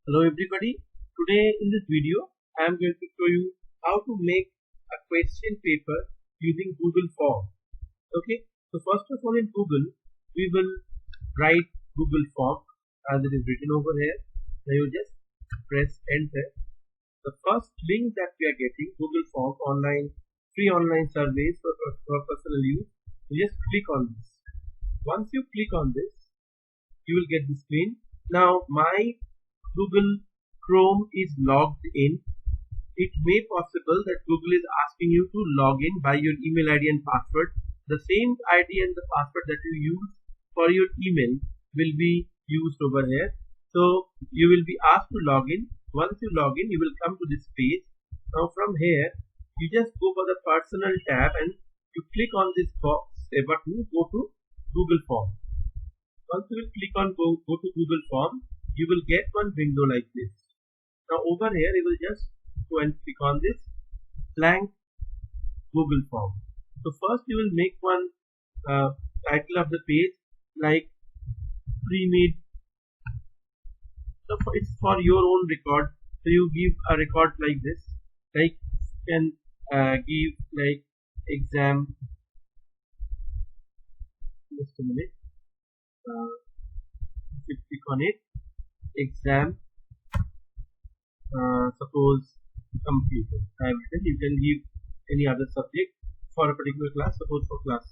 Hello everybody. Today in this video I am going to show you how to make a question paper using Google Form. Okay. So first of all in Google we will write Google Form as it is written over here. Now you just press enter. The first link that we are getting, Google Form free online surveys for personal use. You just click on this. Once you click on this, you will get the screen. Now my Google Chrome is logged in. It may possible that Google is asking you to log in by your email ID and password. The same ID and the password that you use for your email will be used over here. So you will be asked to log in. Once you log in, you will come to this page. Now from here, you just go for the personal tab and you click on this box button, go to Google Form. Once you will click on go to Google Form, you will get one window like this. Now over here, you will just go and click on this blank Google Form. So first you will make one title of the page like pre-made. So it's for your own record. So you give a record like this, like you can give like exam. Just a minute. Click on it. Exam. Suppose computer. I have written. You can give any other subject for a particular class. Suppose for class 6.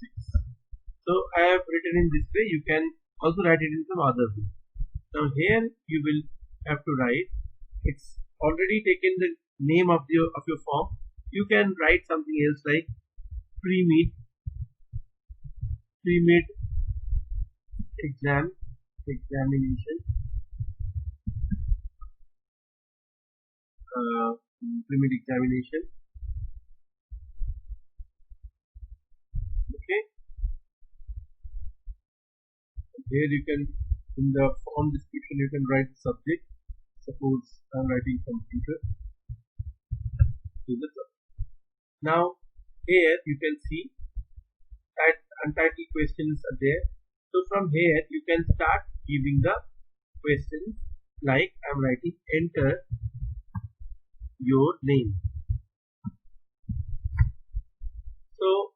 So I have written in this way. You can also write it in some other way. Now here you will have to write. It's already taken the name of your form. You can write something else like pre-made examination. Pre-made examination. Okay. Here you can, in the form description, you can write the subject. Suppose I'm writing computer. Now here you can see that untitled questions are there. So from here you can start giving the questions like I'm writing enter your name. So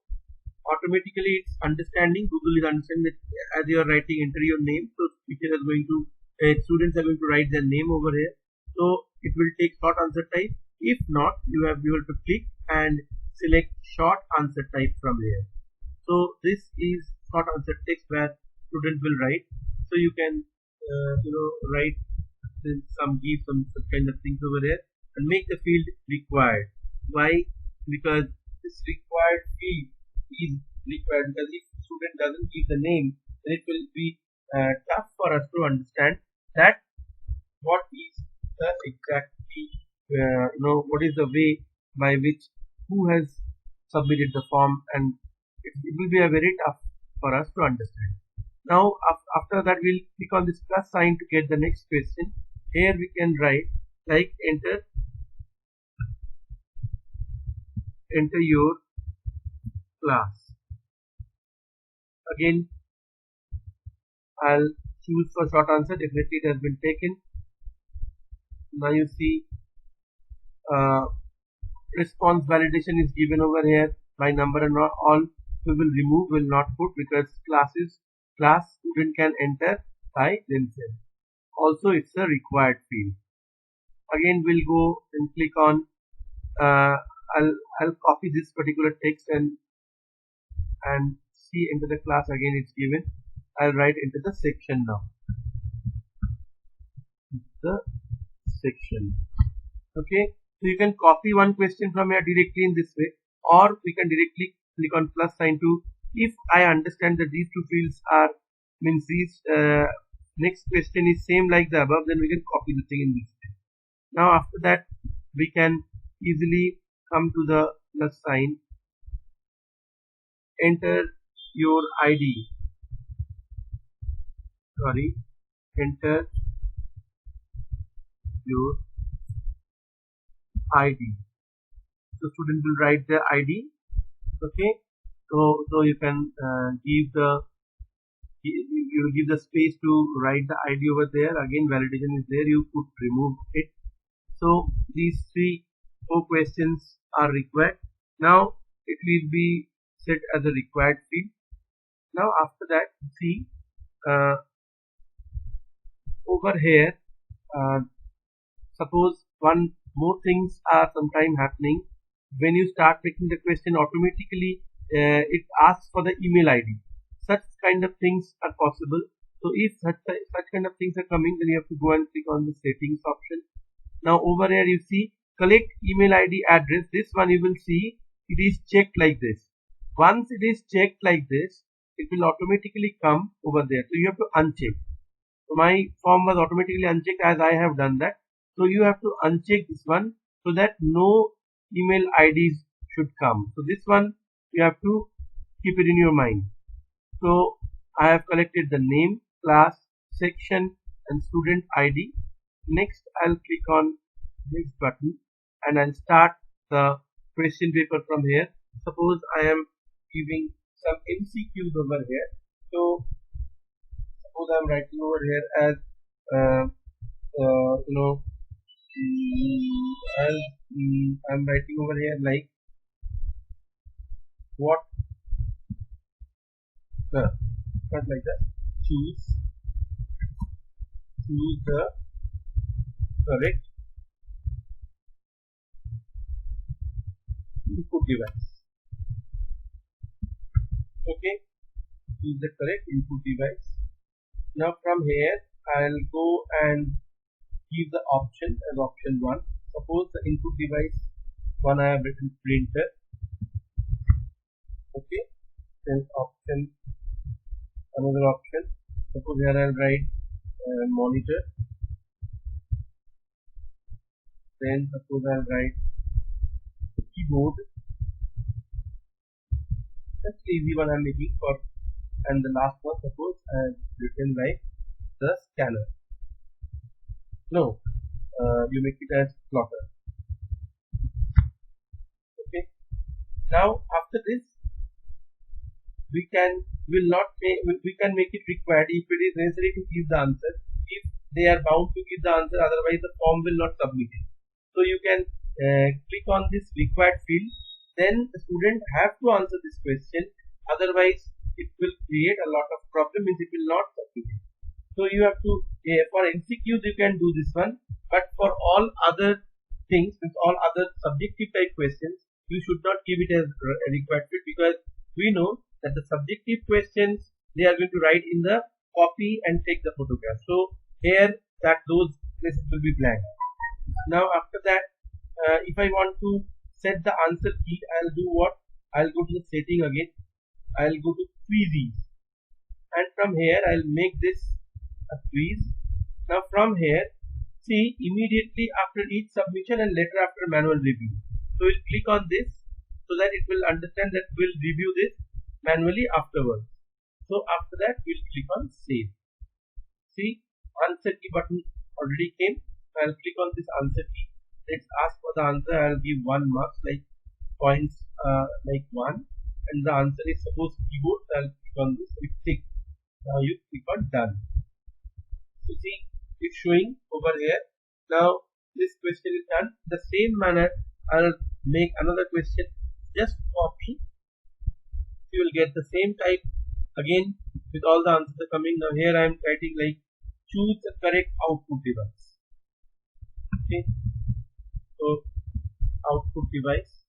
automatically it's understanding, Google is understanding that as you are writing enter your name, so teachers are going to students are going to write their name over here. So it will take short answer type. If not, you have to click and select short answer type from here. So this is short answer text where student will write. So you can write give some kind of things over there and make the field required. Why? Because this required field is required, because if student doesn't give the name, then it will be tough for us to understand that what is the exactly what is the way by which who has submitted the form, and it will be a very tough for us to understand. Now after that we'll click on this plus sign to get the next question. Here we can write like enter your class. Again I'll choose for short answer. Definitely it has been taken. Now you see response validation is given over here by number and all. We will remove, will not put, because class student can enter by themselves. Also it's a required field. Again we'll go and click on I'll copy this particular text and see into the class. Again it's given. I'll write into the section now. The section. Okay. So you can copy one question from here directly in this way, or we can directly click on plus sign to, if I understand that these two fields are means these next question is same like the above, then we can copy the thing in this way. Now after that we can easily come to the plus sign, enter your ID. Enter your ID. So student will write the ID. Okay. So you can give you will give the space to write the ID over there. Again, validation is there, you could remove it. So these 4 questions are required. Now it will be set as a required field. Now after that, see over here, suppose one more things are sometime happening. When you start making the question, automatically it asks for the email ID. Such kind of things are possible. So if such kind of things are coming, then you have to go and click on the settings option. Now over here you see collect email ID address. This one you will see it is checked like this. Once it is checked like this, it will automatically come over there. So you have to uncheck. So my form was automatically unchecked as I have done that. So you have to uncheck this one so that no email IDs should come. So this one you have to keep it in your mind. So I have collected the name, class, section and student ID. Next I'll click on this button and I'll start the question paper from here. Suppose I am giving some MCQs over here. So suppose I'm writing over here as I'm writing over here like what not like that. Choose the correct input device. Okay, choose the correct input device. Now from here I'll go and give the option as option 1. Suppose the input device 1 I have written printer. Okay, then option, another option, suppose here I'll write monitor. Then suppose I'll write keyboard. That's the easy one I'm making for. And the last one, suppose I've written like the scanner. No, you make it as plotter. Okay. Now after this, we can make it required if it is necessary to give the answer. If they are bound to give the answer, otherwise the form will not submit it. So you can click on this required field. Then the student have to answer this question. Otherwise, it will create a lot of problem. Means it will not submit it. So you have to for MCQs you can do this one, but for all other things, with all other subjective type questions, you should not give it as a required field, because we know that the subjective questions they are going to write in the copy and take the photograph. So here that those places will be blank. Now after that, if I want to set the answer key, I'll do what? I'll go to the setting again. I'll go to quizzes, and from here I'll make this a quiz. Now from here, see, immediately after each submission and later after manual review. So we'll click on this so that it will understand that we'll review this manually afterwards. So after that we'll click on save. See, answer key button already came. I'll click on this answer key. Let's ask for the answer. I'll give 1 marks, like points like 1, and the answer is suppose keyboard. I'll click on this with 6. Now you click on done. So see, it's showing over here. Now this question is done. The same manner I'll make another question. Just copy. You will get the same type again with all the answers coming. Now here I am writing like choose the correct output device. Okay, so output device.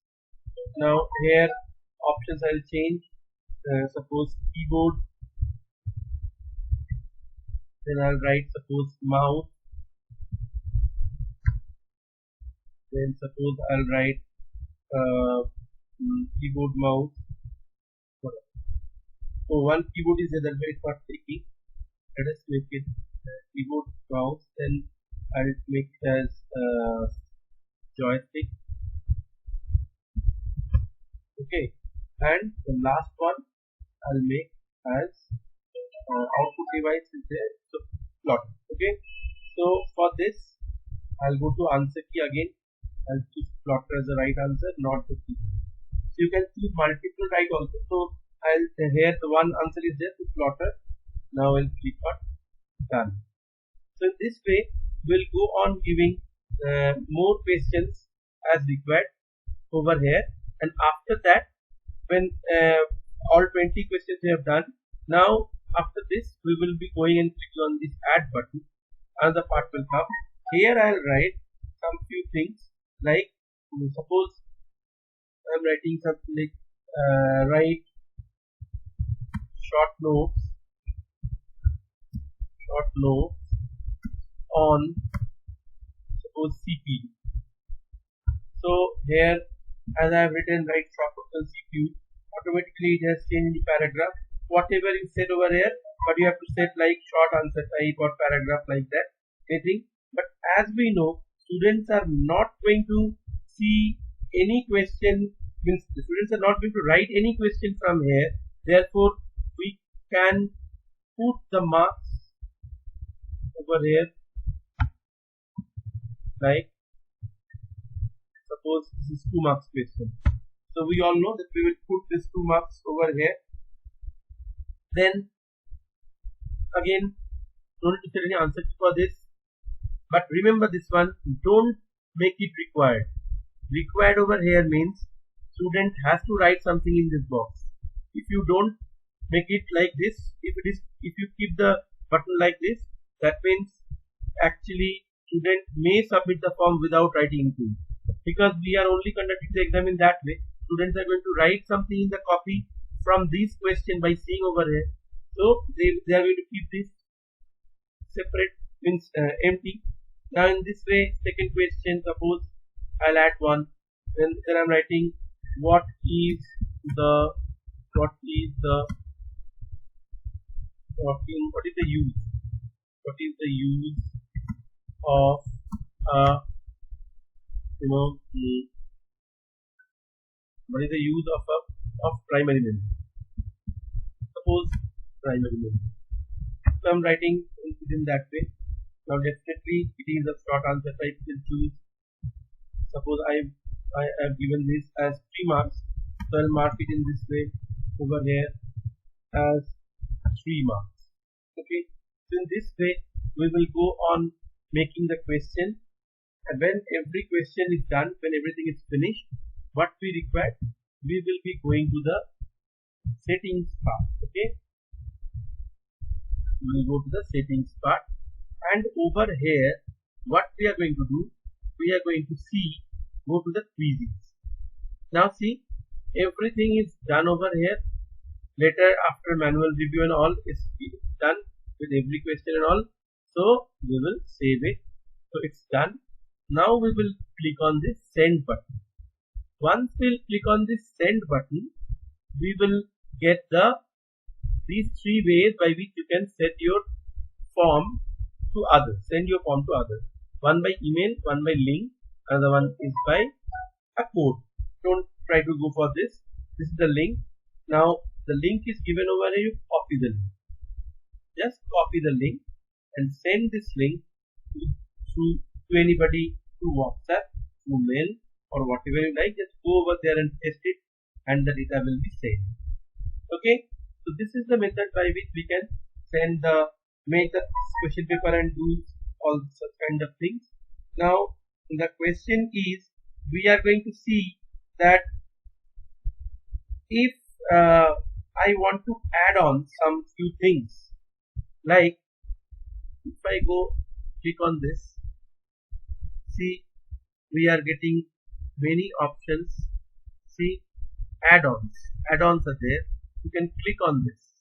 Now here options I will change. Suppose keyboard. Then I'll write suppose mouse. Then suppose I'll write keyboard mouse. So one keyboard is there, that way it's not taking. Let us make it keyboard mouse. Then I'll make it as joystick. Okay, and the last one I'll make as output device is there. So plot. Okay, so for this I'll go to answer key again. I'll choose plotter as the right answer, not the key. So you can choose multiple right also. So I'll here the one answer is there to plotter. Now I'll click on done. So in this way we'll go on giving more questions as required over here, and after that when all 20 questions we have done, now after this we will be going and clicking on this add button. Another part will come. Here I'll write some few things like, suppose I'm writing something like write short notes on suppose CPU. So here as I have written write short notes on CPU, automatically it has changed the paragraph. Whatever is said over here, but you have to set like short answer type or paragraph like that, anything. But as we know, students are not going to see any question, means the students are not going to write any question from here. Therefore we can put the marks over here, like suppose this is 2 marks question. So we all know that we will put this 2 marks over here. Then again, don't need to set any answer for this, but remember this one, don't make it required. Required over here means student has to write something in this box. If you don't make it like this, if you keep the button like this, that means actually student may submit the form without writing anything, because we are only conducting the exam in that way. Students are going to write something in the copy from this question by seeing over here. So they are going to keep this separate, means empty. Now in this way, second question, suppose I'll add one. Then I'm writing what is the use of what is the use of primary memory? Suppose primary memory. So I'm writing in that way. Now definitely it is a short answer type. You can choose. Suppose I have given this as 3 marks, so I'll mark it in this way over here as 3 marks. Okay. So in this way we will go on making the question, and when every question is done, when everything is finished, what we require, we will be going to the settings part. Okay, we will go to the settings part, and over here what we are going to do, we are going to go to the quizzes. Now see, everything is done over here. Later after manual review and all is done with every question and all, so we will save it. So it's done. Now we will click on this send button. Once we'll click on this send button, we will get these 3 ways by which you can set your form to others, send your form to others. One by email, one by link, another one is by a code. Don't try to go for this. This is the link. Now the link is given over here. You copy the link. Just copy the link and send this link to anybody through WhatsApp, through mail, or whatever you like. Just go over there and test it, and the data will be saved. Okay, so this is the method by which we can make the question paper and do all such kind of things. Now the question is, we are going to see that if I want to add on some few things, like if I go click on this, see we are getting many options. See, add-ons are there. You can click on this.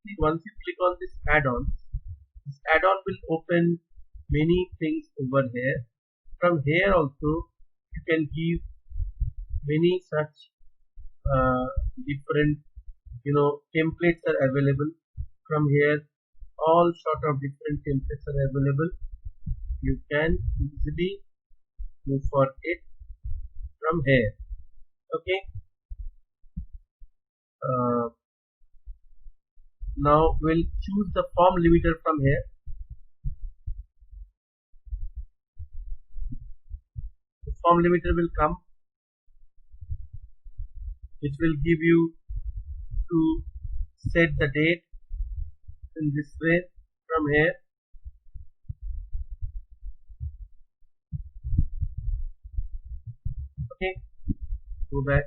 See, once you click on this add-on will open many things over here. From here also you can give many such different templates are available. From here all sort of different templates are available. You can easily move for it from here. Okay, now we'll choose the form limiter from here. The form limiter will come, which will give you to set the date in this way from here. Okay, go back.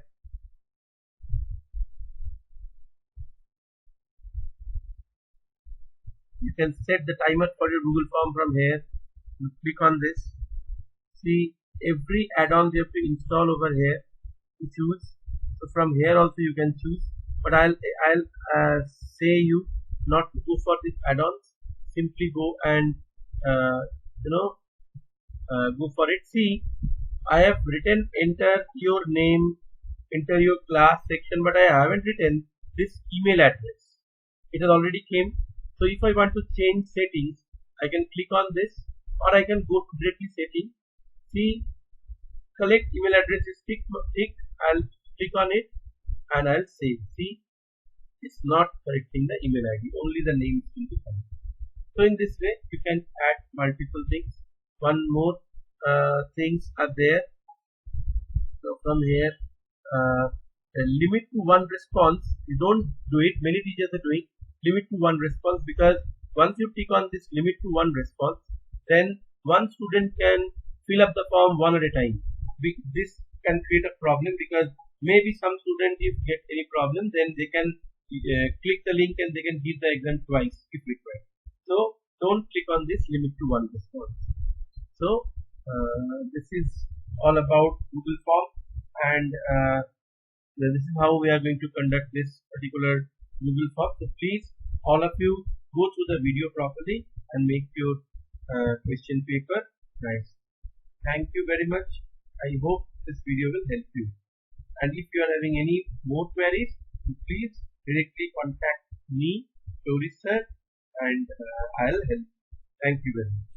You can set the timer for your Google form from here. You click on this. See, every add-on you have to install over here to choose. So from here also you can choose, but I'll say you not to go for these add-ons. Simply go and uh, you know go for it. See, I have written enter your name, enter your class section, but I haven't written this email address. It has already came. So if I want to change settings, I can click on this, or I can go to directly setting. See, collect email address is tick. I'll click on it and I'll save. See, it's not correcting the email ID, only the name will be correct. So in this way you can add multiple things. One more things are there. So from here, limit to one response. You don't do it. Many teachers are doing limit to one response, because once you tick on this limit to one response, then one student can fill up the form one at a time. This can create a problem, because maybe some student, if get any problem, then they can click the link and they can give the exam twice if required. So don't click on this limit to one response. So this is all about Google Form, and this is how we are going to conduct this particular Google Form. So please, all of you, go through the video properly and make your question paper nice. Thank you very much. I hope this video will help you. And if you are having any more queries, please directly contact me, Story Sir, and I'll help. Thank you very much.